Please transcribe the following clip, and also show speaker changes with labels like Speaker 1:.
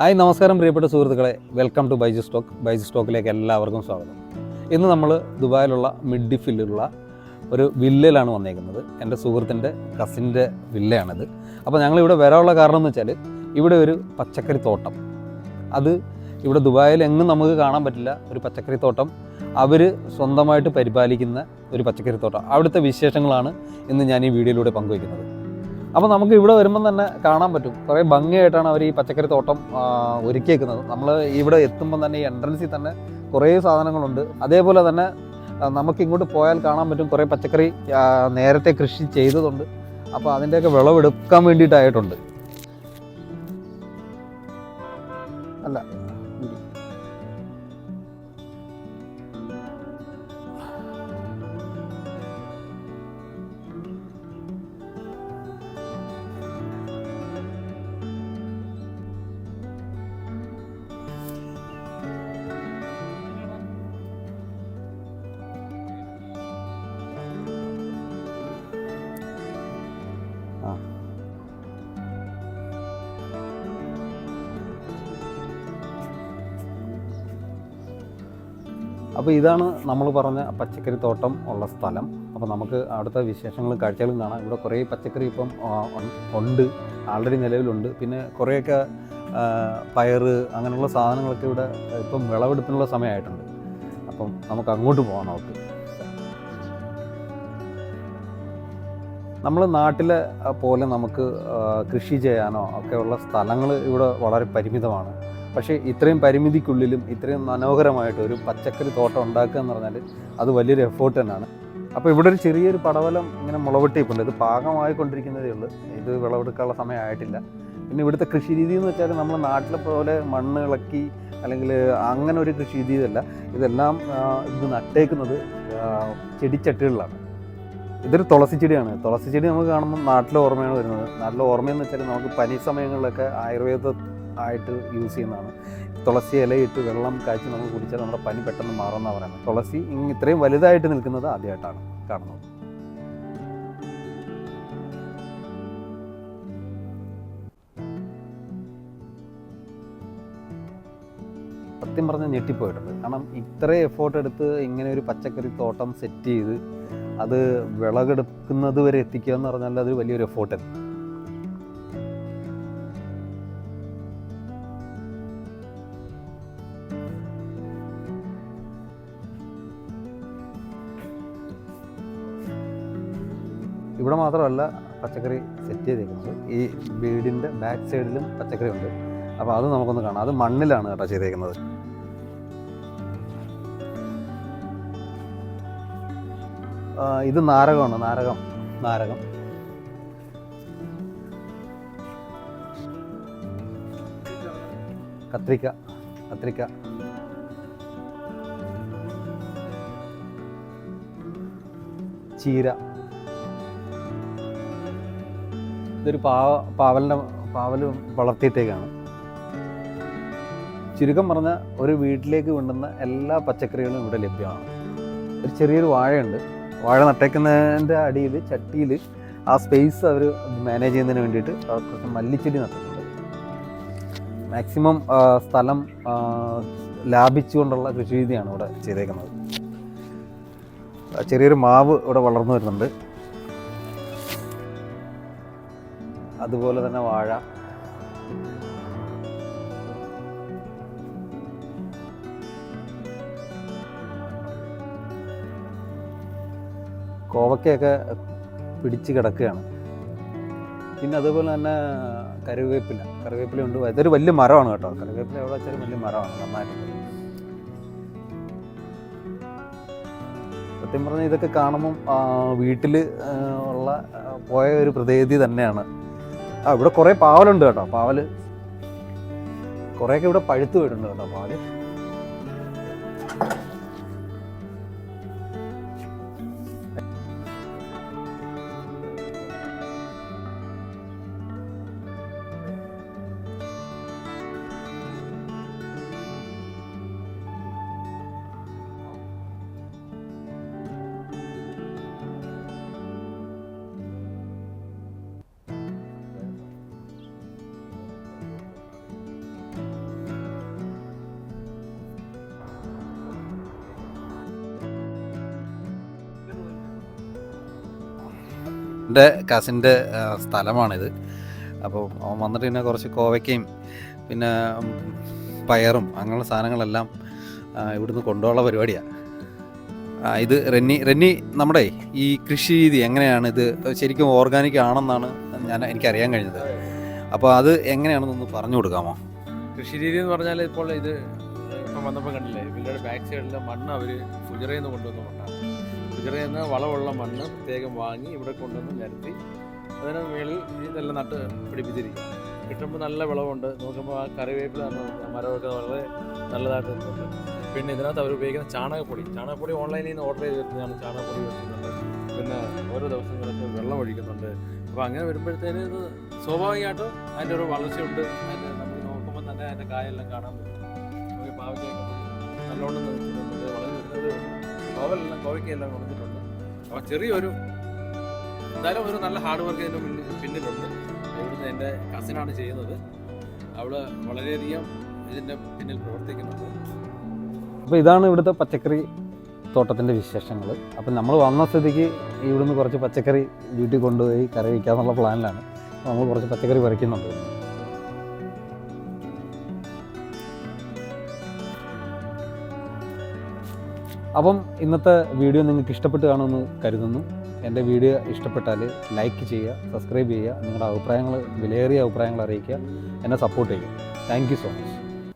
Speaker 1: Hi നമസ്കാരം പ്രിയപ്പെട്ട സുഹൃത്തുക്കളെ, വെൽക്കം ടു ബൈജു സ്റ്റോക്കിലേക്ക് എല്ലാവർക്കും സ്വാഗതം. ഇന്ന് നമ്മൾ ദുബായിലുള്ള മിഡ്ഡിഫിലുള്ള ഒരു വില്ലയിലാണ് വന്നേക്കുന്നത്. എൻ്റെ സുഹൃത്തിൻ്റെ കസിൻ്റെ വില്ലയാണിത്. അപ്പോൾ ഞങ്ങളിവിടെ വരാനുള്ള കാരണം എന്ന് വെച്ചാൽ ഇവിടെ ഒരു പച്ചക്കറി തോട്ടം, അത് ഇവിടെ ദുബായിൽ എങ്ങും നമുക്ക് കാണാൻ പറ്റില്ല. ഒരു പച്ചക്കറി തോട്ടം അവർ സ്വന്തമായിട്ട് പരിപാലിക്കുന്ന ഒരു പച്ചക്കറി തോട്ടം, അവിടുത്തെ വിശേഷങ്ങളാണ് ഇന്ന് ഞാൻ ഈ വീഡിയോയിലൂടെ പങ്കുവയ്ക്കുന്നത്. അപ്പോൾ നമുക്ക് ഇവിടെ വരുമ്പം തന്നെ കാണാൻ പറ്റും, കുറേ ഭംഗിയായിട്ടാണ് അവർ ഈ പച്ചക്കറി തോട്ടം ഒരുക്കിയേക്കുന്നത്. നമ്മൾ ഇവിടെ എത്തുമ്പം തന്നെ ഈ എൻട്രൻസിൽ തന്നെ കുറേ സാധനങ്ങളുണ്ട്. അതേപോലെ തന്നെ നമുക്ക് ഇങ്ങോട്ട് പോയാൽ കാണാൻ പറ്റും കുറേ പച്ചക്കറി നേരത്തെ കൃഷി ചെയ്തതുണ്ട്. അപ്പോൾ അതിൻ്റെയൊക്കെ വിളവെടുക്കാൻ വേണ്ടിയിട്ടായിട്ടുണ്ട്. അല്ല അപ്പോൾ ഇതാണ് നമ്മൾ പറഞ്ഞ പച്ചക്കറി തോട്ടം ഉള്ള സ്ഥലം. അപ്പോൾ നമുക്ക് അവിടുത്തെ വിശേഷങ്ങളും കാഴ്ചകളും കാണാം. ഇവിടെ കുറേ പച്ചക്കറി ഇപ്പം ഉണ്ട്, ആൾറെഡി നിലവിലുണ്ട്. പിന്നെ കുറേയൊക്കെ പയറ് അങ്ങനെയുള്ള സാധനങ്ങളൊക്കെ ഇവിടെ ഇപ്പം വിളവെടുപ്പിനുള്ള സമയമായിട്ടുണ്ട്. അപ്പം നമുക്ക് അങ്ങോട്ട് പോകാം. നമുക്ക് നമ്മൾ നാട്ടിലെ പോലെ നമുക്ക് കൃഷി ചെയ്യാനോ ഒക്കെയുള്ള സ്ഥലങ്ങൾ ഇവിടെ വളരെ പരിമിതമാണ്. പക്ഷേ ഇത്രയും പരിമിതിക്കുള്ളിലും ഇത്രയും മനോഹരമായിട്ട് ഒരു പച്ചക്കറി തോട്ടം ഉണ്ടാക്കുക എന്ന് പറഞ്ഞാൽ അത് വലിയൊരു എഫേർട്ട് തന്നെയാണ്. അപ്പോൾ ഇവിടെ ഒരു ചെറിയൊരു പടവലം ഇങ്ങനെ മുളവെട്ടിയിട്ടുണ്ട്. ഇത് പാകമായിക്കൊണ്ടിരിക്കുന്നതേ ഉള്ളൂ, ഇത് വിളവെടുക്കാനുള്ള സമയമായിട്ടില്ല. പിന്നെ ഇവിടുത്തെ കൃഷി രീതി എന്ന് വെച്ചാൽ നമ്മൾ നാട്ടിലെ പോലെ മണ്ണ് ഇളക്കി അല്ലെങ്കിൽ അങ്ങനെ ഒരു കൃഷി രീതിയല്ല. ഇതെല്ലാം ഇത് നട്ടേക്കുന്നത് ചെടിച്ചട്ടികളിലാണ്. ഇതൊരു തുളസി ചെടിയാണ്. തുളസി ചെടി നമുക്ക് കാണുമ്പോൾ നാട്ടിലെ ഓർമ്മയാണ് വരുന്നത്. നാട്ടിലെ ഓർമ്മയെന്ന് വെച്ചാൽ നമുക്ക് പനി സമയങ്ങളിലൊക്കെ ആയുർവേദ ആയിട്ട് യൂസ് ചെയ്യുന്നതാണ്. തുളസി ഇലയിട്ട് വെള്ളം കാച്ചി നമുക്ക് കുടിച്ചാൽ നമ്മുടെ പനി പെട്ടെന്ന് മാറുമെന്നാണ് പറയുന്നത്. തുളസി ഇത്രയും വലുതായിട്ട് നിൽക്കുന്നത് ആദ്യമായിട്ടാണ് കാണുന്നത്. സത്യം പറഞ്ഞാൽ ഞെട്ടിപ്പോയിട്ടുണ്ട്. കാരണം ഇത്രയും എഫേർട്ട് എടുത്ത് ഇങ്ങനെ ഒരു പച്ചക്കറി തോട്ടം സെറ്റ് ചെയ്ത് അത് വിളവെടുക്കുന്നത് വരെ എത്തിക്കുക എന്ന് പറഞ്ഞാൽ അത് വലിയൊരു എഫേർട്ടാണ്. ഇവിടെ മാത്രമല്ല പച്ചക്കറി സെറ്റ് ചെയ്തേക്കുന്നത്, ഈ വീടിൻ്റെ ബാക്ക് സൈഡിലും പച്ചക്കറി ഉണ്ട്. അപ്പോൾ അത് നമുക്കൊന്ന് കാണാം. അത് മണ്ണിലാണ് കേട്ടോ ചെയ്തേക്കുന്നത്. ഇത് നാരകമാണ്. നാരകം കത്രിക്ക ചീര. ഇതൊരു പാവൽ വളർത്തിയിട്ടേക്കാണ്. ചുരുക്കം പറഞ്ഞാൽ ഒരു വീട്ടിലേക്ക് കൊണ്ടുവന്ന എല്ലാ പച്ചക്കറികളും ഇവിടെ ലഭ്യമാണ്. ഒരു ചെറിയൊരു വാഴയുണ്ട്. വാഴ നട്ടേക്കുന്നതിൻ്റെ അടിയിൽ ചട്ടിയിൽ ആ സ്പേസ് അവർ മാനേജ് ചെയ്യുന്നതിന് വേണ്ടിയിട്ട് കുറച്ച് മല്ലിച്ചെടി നട്ടിട്ടുണ്ട്. മാക്സിമം സ്ഥലം ലാഭിച്ചുകൊണ്ടുള്ള കൃഷി രീതിയാണ് ഇവിടെ ചെയ്തേക്കുന്നത്. ചെറിയൊരു മാവ് ഇവിടെ വളർന്നു വരുന്നുണ്ട്. അതുപോലെ തന്നെ വാഴ. കോവക്കയൊക്കെ പിടിച്ച് കിടക്കുകയാണ്. പിന്നെ അതുപോലെ തന്നെ കറിവേപ്പില ഉണ്ട്. ഇതൊരു വലിയ മരമാണ് കേട്ടോ. കറിവേപ്പില എവിടെ വെച്ചാലും വലിയ മരമാണ്, നന്നായിട്ടുണ്ട്. സത്യം പറഞ്ഞാൽ ഇതൊക്കെ കാണുമ്പം വീട്ടിൽ ഉള്ള പോയ ഒരു പ്രതീതി തന്നെയാണ്. ഇവിടെ കുറേ പാവലുണ്ട് കേട്ടോ. പാവല് കുറേയൊക്കെ ഇവിടെ പഴുത്ത് പോയിട്ടുണ്ട് കേട്ടോ പാവല്. എൻ്റെ കസിൻ്റെ സ്ഥലമാണിത്. അപ്പോൾ അവൻ വന്നിട്ട് പിന്നെ കുറച്ച് കോവയ്ക്കയും പിന്നെ പയറും അങ്ങനെയുള്ള സാധനങ്ങളെല്ലാം ഇവിടുന്ന് കൊണ്ടുപോകാനുള്ള പരിപാടിയാണ്. ഇത് റെന്നി നമ്മുടെ ഈ കൃഷി രീതി എങ്ങനെയാണ്, ഇത് ശരിക്കും ഓർഗാനിക് ആണെന്നാണ് എനിക്കറിയാൻ കഴിഞ്ഞത്. അപ്പോൾ അത് എങ്ങനെയാണെന്നൊന്ന് പറഞ്ഞു കൊടുക്കാമോ?
Speaker 2: കൃഷി രീതി എന്ന് പറഞ്ഞാൽ ഇപ്പോൾ ഇത് ഇപ്പം വന്നപ്പോൾ കണ്ടില്ലേ, ഇവരുടെ ബാക്ക് സൈഡിലെ മണ്ണ് അവർ ഫുജറയിൽ നിന്ന് കൊണ്ടുവന്ന മണ്ണാണ്. ഫുജറയിൽ നിന്ന് വളമുള്ള മണ്ണ് പ്രത്യേകം വാങ്ങി ഇവിടെ കൊണ്ടുവന്ന് നിരത്തി അതിന് മേളിൽ ഇതെല്ലാം നട്ട് പിടിപ്പിച്ചിരിക്കും. കിട്ടുമ്പോൾ നല്ല വിളവുണ്ട്. നോക്കുമ്പോൾ ആ കറിവേപ്പില മരമൊക്കെ വളരെ നല്ലതായിട്ട് നിൽക്കുന്നുണ്ട്. പിന്നെ ഇതിനകത്ത് അവർ ഉപയോഗിക്കുന്ന ചാണകപ്പൊടി ഓൺലൈനിൽ നിന്ന് ഓർഡർ ചെയ്ത് വരുന്നതാണ്. ചാണകപ്പൊടി വെക്കുന്നുണ്ട്. പിന്നെ ഓരോ ദിവസങ്ങളിലൊക്കെ വെള്ളം ഒഴിക്കുന്നുണ്ട്. അപ്പോൾ അങ്ങനെ വരുമ്പോഴത്തേന് ഇത് സ്വാഭാവികമായിട്ടും അതിൻ്റെ ഒരു വളർച്ചയുണ്ട്. അതിൻ്റെ നമുക്ക് നോക്കുമ്പോൾ തന്നെ അതിൻ്റെ കായെല്ലാം കാണാൻ പറ്റും. നമുക്ക് പാവയ്ക്കൊക്കെ നല്ലോണം നിൽക്കുന്നുണ്ട്, വളർന്നു വരുന്നത് കോവയ്ക്കെല്ലാം വളർന്നിട്ടുണ്ട്. അപ്പോൾ ചെറിയൊരു എന്തായാലും ഒരു നല്ല ഹാർഡ് വർക്ക് ഇതിൻ്റെ പിന്നിലുണ്ട്. ഇവിടുന്ന് എൻ്റെ കസിനാണ് ചെയ്യുന്നത്. അവള് വളരെയധികം ഇതിൻ്റെ പിന്നിൽ പ്രവർത്തിക്കുന്നുണ്ട്.
Speaker 1: അപ്പോൾ ഇതാണ് ഇവിടുത്തെ പച്ചക്കറി തോട്ടത്തിൻ്റെ വിശേഷങ്ങൾ. അപ്പം നമ്മൾ വന്ന സ്ഥിതിക്ക് ഇവിടുന്ന് കുറച്ച് പച്ചക്കറി വീട്ടിൽ കൊണ്ടുപോയി കറി വയ്ക്കാമെന്നുള്ള പ്ലാനിലാണ്. നമ്മൾ കുറച്ച് പച്ചക്കറി പറിക്കുന്നുണ്ട്. അപ്പം ഇന്നത്തെ വീഡിയോ നിങ്ങൾക്ക് ഇഷ്ടപ്പെട്ട് കാണുമെന്ന് കരുതുന്നു. എൻ്റെ വീഡിയോ ഇഷ്ടപ്പെട്ടാൽ ലൈക്ക് ചെയ്യുക, സബ്സ്ക്രൈബ് ചെയ്യുക, നിങ്ങളുടെ അഭിപ്രായങ്ങൾ, വിലയേറിയ അഭിപ്രായങ്ങൾ അറിയിക്കുക, എന്നെ സപ്പോർട്ട് ചെയ്യുക. Thank you so much.